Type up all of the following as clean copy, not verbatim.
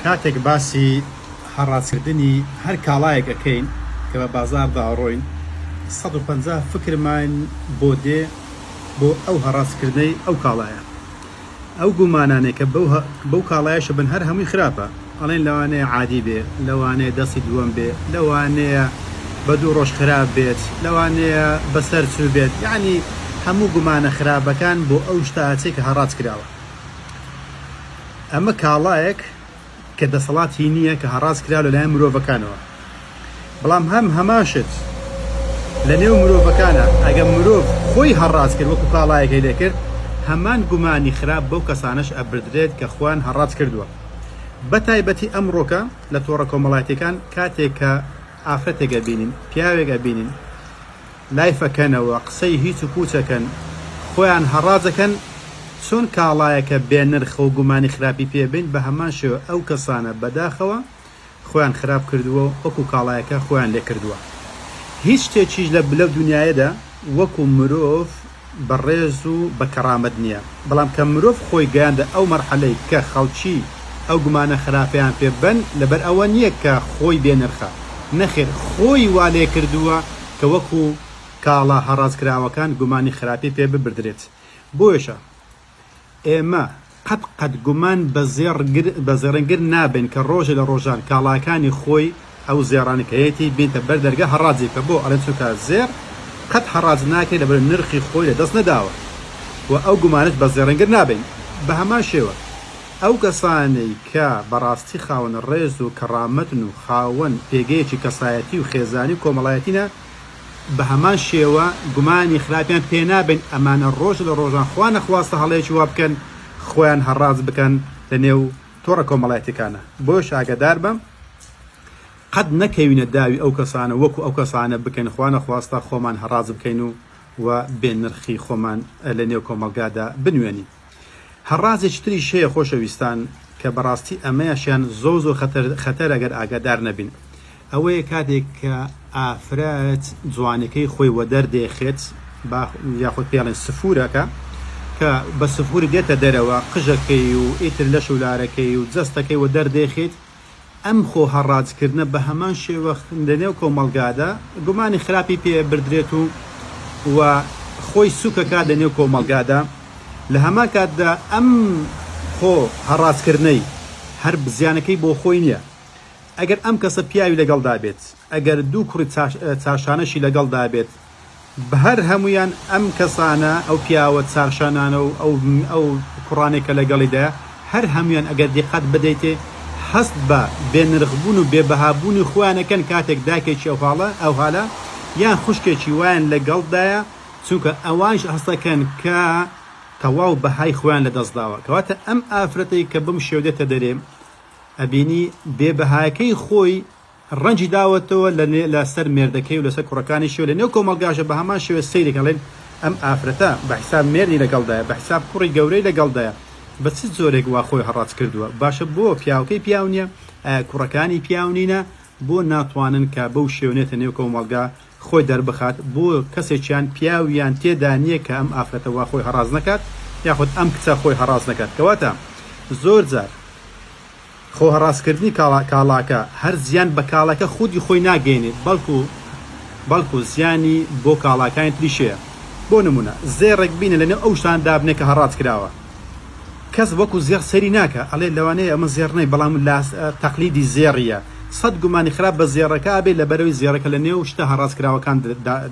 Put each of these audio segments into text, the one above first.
کاتێک باسی هەڕاستکردنی هەر کاڵایەک ئەەکەین کە بە بازاردا ئەڕۆین 150 فکرمان بۆ دێ بۆ ئەو هەڕاستکردنەی ئەو کاڵایە. ئەو گومانانێک کە بەو کاڵایەشە بن هەر هەمووی خراپە، ئەڵێن لەوانەیە عادی بێ، لەوانەیە دەستی دووەم بێ، لەوانەیە بە دوو ڕۆژ خراپ بێت، لەوانەیە بەسەر چوو بێت، یعنی هەموو گومانە خراپەکان بۆ ئەو شتاچێک کە هەڕاست کراوە. ئەمە کاڵایەک کە دەسەڵاتی نییە کە هەڕاست کرا لەلایەن مرۆڤەکانەوە، بەڵام هەماشت لە نێو مرۆڤەکانە ئەگە مرۆڤ خۆی هەڕاست کرد وەکو کاڵایەکەی لێ کرد، هەمان گومانی خراپ بەو کەسانش ئەبردرێت کە خۆیان هەڕاست کردووە. بە تایبەتی ئەمڕۆکە لە تۆڕە کۆمەڵایەتیەکان کاتێک کە ئافرەتێک ئەبینین، پیاوێک ئەبینین لایفەکەنەوە، قسەی هیچ و پوچەکەن، خۆیان هەڕازەکەن، چۆن کاڵایەکە بێنرخە و گومانی خراپی پێبین، بە هەمان شێوە ئەو کەسانە بەداخەوە خۆیان خراپ کردووە وەکو کاڵایەکە خۆیان لێ کردووە. هیچ شتێکیش لە دنیاەدا وەکو مرۆڤ بەڕێز و بە کەرامەت نییە، بەڵام کە مرۆڤ خۆی گەیاندە ئەو مەرحەلەی کە خەڵکی ئەو گومانە خراپیان پێ بن، لەبەر ئەوە نییە کە خۆی بێنرخە، نەخێر خۆی وا لێ کردووە کە وەکو کاڵا هەڕازکراوەکان گومانی خراپی پێ ببردرێت. بۆیشە ئێمە قەت گومان بە زێڕنگر نابین کە ڕۆژە لە ڕۆژان کاڵاکانی خۆی ئەو زێڕانی کەیەتی بینتە بەردەرگە هەڕازی کە بۆ ئەڵێن چونکە زێر قەت هەڕاز ناکەی لەبەر نرخی خۆی لە دەست نەداوە و ئەو گومانت بە زێڕنگر نابین. بە هەمان شێوە ئەو کەسانەی کە بەڕاستی خاوەن ڕێز و کەڕامەتن و خاوەن پێگەیەکی کەسایەتی و خێزانی و کۆمەڵایەتینە، بە هەمان شێوە گومانی خراپیان پێ نابن، ئەمانە ڕۆژ لە ڕۆژان خوا نەخواستە هەڵەیەکی وا بکەن خۆیان هەڕاز بکەن لە نێو تۆڕە کۆمەڵایەتیەکانە. بۆش ئاگادار بم قەت نەکەوینە داوی ئەو کەسانە وەکو ئەو کەسانە بکەین خوا نەخواستە خۆمان هەڕاز بکەین و بێنرخی خۆمان لە نێو کۆمەلگادا بنوێنین. هەڕازێکی تریش هەیە خۆشەویستان کە بەڕاستی ئەمەیەشیان زۆر خەتەر ئەگەر ئاگادار نەبین، ئەوەیە کاتێک کە ئافرەت جوانەکەی خۆی وە دەردێخێت یاخود پێڵێن سفورەکە کە بە سفور دێتە دەرەوە، قژەکەی و ئیتر لە شولارەکەی و جەستەکەی وە دەردێخێت، ئەم خۆ هەڕازکردنە بە هەمان شێوە لە نێو کۆمەلگادا گومانی خراپی پێ بردرێت و خۆی سوکەکە لە نێو کۆمەلگادا. لە هەمان کاتدا ئەم خۆ هەڕازکردنەی هەر بزیانەکەی بۆ خۆی نییە. ئەگەر ئەم کەسە پیاوی لەگەڵدا بێت، ئەگەر دوو کوڕی چاشانەشی لەگەڵدا بێت، بە هەر هەمویان ئەم کەسانە ئەو پیاوە چارشانانە و ئەو کوڕانێکە لەگەڵیدا هەر هەمویان ئەگەر دقت بدەیتێ هەست بە بێنرخبوون و بێبەهابوونی خۆیانەکەن کاتێک داکێکی ئەو حاڵە یان خوشکێکی وایان لەگەڵدایە، چونکە ئەوانش هەستەکەن کە تەواو بەهای خۆیان لەدەستداوە. کەواتە ئەم ئافرەتەی کە بم شێودێتە دەرێ ئەبینی بێبەهایەکەی خۆی ڕەنجی داوەتەوە لە سەر مێردەکەی و لەسەر کوڕەکانی شێوە لە نێو کۆمەلگاشە بە هەمان شێوە سەیرێکەڵێن ئەم ئافرەتە بە حیساب مێردی لەگەڵدایە، بە حیساب کوڕی گەورەی لەگەڵدایە، بە چ زۆرێک وا خۆی هەڕاست کردووە. باشە بۆ پیاوەکەی پیاو نییە، کوڕەکانی پیاو نینە، بۆ ناتوانن کە بەو شێوەنێتە نێو کۆمەلگا خۆی دەربخات، بۆ کەسێکیان پیاویان تێدا نییە کە ئەم ئافرەتە وا خۆی هەڕاز نەکات یاخود ئەم کچە خۆی هەڕاز نەکات. کەواتە زۆر جار خۆ هەڕاستکردنی کاڵاکە هەر زیان بە کاڵەکە خودی خۆی ناگەێنێت، بەڵکو زیانی بۆ کاڵاکانی تریشەیە. بۆ نمونە زێڕێک بینە لەنێو ئەو شتان دابنێ کە هەڕاست کراوە، کەس وەکو زێر سەری ناکە، ئەڵێ لەوانەیە ئەمە زێر نەی، بەڵام تەقلیدی زێڕیە، سەد گومانی خراپ بە زێڕەکە بێ لە بەرەوەی زێڕەکە لە نێو شتە هەڕاست کراوەکان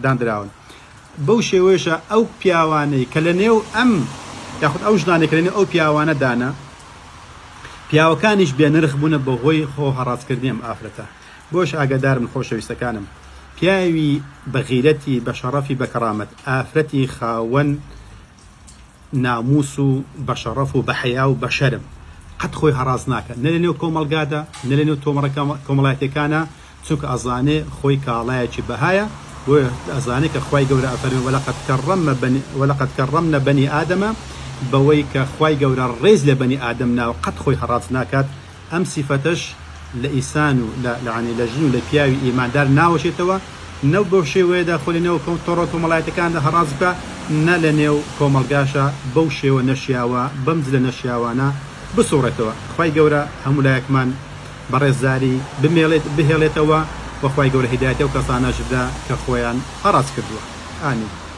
دانراون. بەو شێوەیەشە ئەو پیاوانەی کە لە نێو ئەم یاخود ئەو ژنانێک لە نێو ئەو پیاوانە دانا، پیاوەکانیش بێنرخ بوونە بە هۆی خۆ هەڕاستکردنی ئەم ئافرەتە. بۆش ئاگادارم خۆشەویستەکانم، پیاوی بە غیرەتی، بە شەڕەفی، بە کەرامەت، ئافرەتی خاوەن ناموس و بە شەڕەف و بە حەیا و بە شەرم قەت خۆی هەڕاز ناکە، نە لە نێو کۆمەلگادا، نە لە نێو تۆمەڕە کۆمەڵایەتیەکانە، چونکە ئەزانێ خۆی کاڵایەکی بەهایە، بۆیە ئەزانێ کە خوای گەورە ئەفەرمێ وەلەقەد کەڕەمنە بەنی ئادەمە، بەوەی کە خوای گەورە ڕێز لە بەنی ئادەم ناوە قەت خۆی هەڕاز ناکات. ئەم سیفەتەش لە ئیسان و لە ژن و لە پیاوی ئیماندار ناوەشێتەوە، نەو بەو شێوەیەدا خۆ لە نێو تۆڕە کۆمەڵایەتیەکاندا هەڕاز بکە، نە لە نێو کۆمەلگاشە بەو شێوە نەشیاوە، بەمز لە نەشیاوانە بسوڕێتەوە خی گەورە هەمولایەکمان بەڕێزداری بهێڵێتەوە وەخوای گەورە هیدایەتە و کەسانەش بدا کە خۆیان هەڕاست کردووە ئامین.